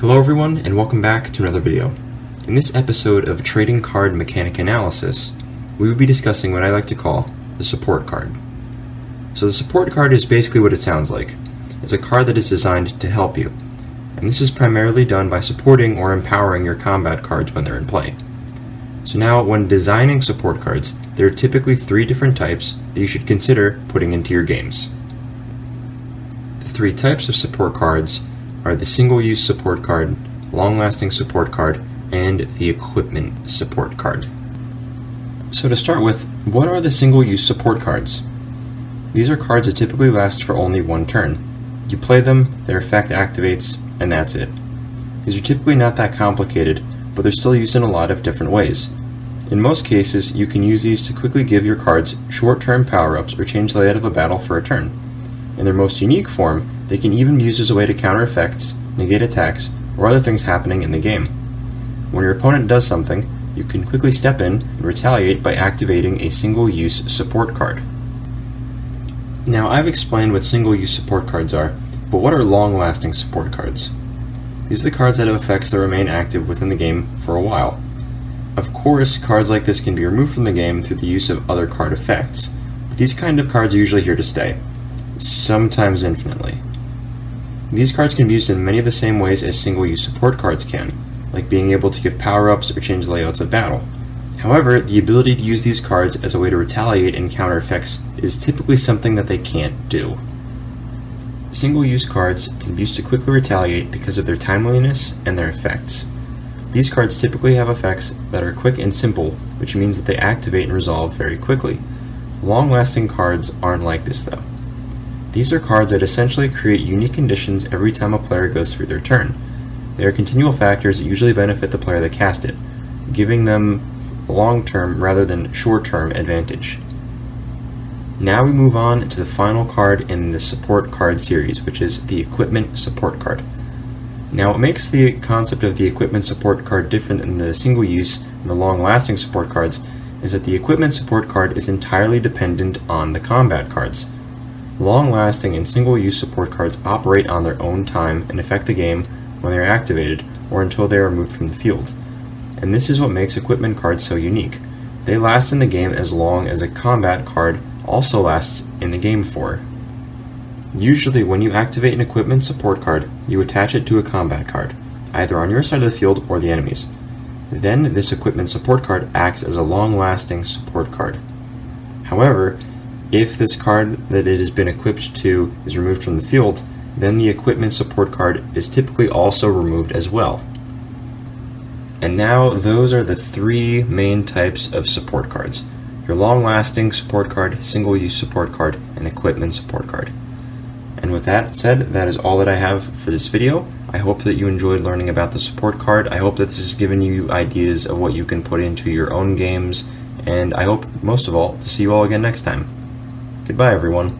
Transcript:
Hello everyone, and welcome back to another video. In this episode of Trading Card Mechanic Analysis, we will be discussing what I like to call the support card. So the support card is basically what it sounds like. It's a card that is designed to help you, and this is primarily done by supporting or empowering your combat cards when they're in play. So now, when designing support cards, there are typically three different types that you should consider putting into your games. The three types of support cards are the single-use support card, long-lasting support card, and the equipment support card. So to start with, what are the single-use support cards? These are cards that typically last for only one turn. You play them, their effect activates, and that's it. These are typically not that complicated, but they're still used in a lot of different ways. In most cases, you can use these to quickly give your cards short-term power-ups or change the layout of a battle for a turn. In their most unique form, they can even be used as a way to counter effects, negate attacks, or other things happening in the game. When your opponent does something, you can quickly step in and retaliate by activating a single-use support card. Now, I've explained what single-use support cards are, but what are long-lasting support cards? These are the cards that have effects that remain active within the game for a while. Of course, cards like this can be removed from the game through the use of other card effects, but these kind of cards are usually here to stay, sometimes infinitely. These cards can be used in many of the same ways as single-use support cards can, like being able to give power-ups or change the layouts of battle. However, the ability to use these cards as a way to retaliate and counter effects is typically something that they can't do. Single-use cards can be used to quickly retaliate because of their timeliness and their effects. These cards typically have effects that are quick and simple, which means that they activate and resolve very quickly. Long-lasting cards aren't like this though. These are cards that essentially create unique conditions every time a player goes through their turn. They are continual factors that usually benefit the player that cast it, giving them long-term rather than short-term advantage. Now we move on to the final card in the support card series, which is the equipment support card. Now, what makes the concept of the equipment support card different than the single-use and the long-lasting support cards is that the equipment support card is entirely dependent on the combat cards. Long-lasting and single-use support cards operate on their own time and affect the game when they are activated or until they are removed from the field. And this is what makes equipment cards so unique. They last in the game as long as a combat card also lasts in the game for. Usually when you activate an equipment support card, you attach it to a combat card, either on your side of the field or the enemy's. Then this equipment support card acts as a long-lasting support card. However, if this card that it has been equipped to is removed from the field, then the equipment support card is typically also removed as well. And now those are the three main types of support cards: your long-lasting support card, single-use support card, and equipment support card. And with that said, that is all that I have for this video. I hope that you enjoyed learning about the support card. I hope that this has given you ideas of what you can put into your own games, and I hope, most of all, to see you all again next time. Goodbye, everyone.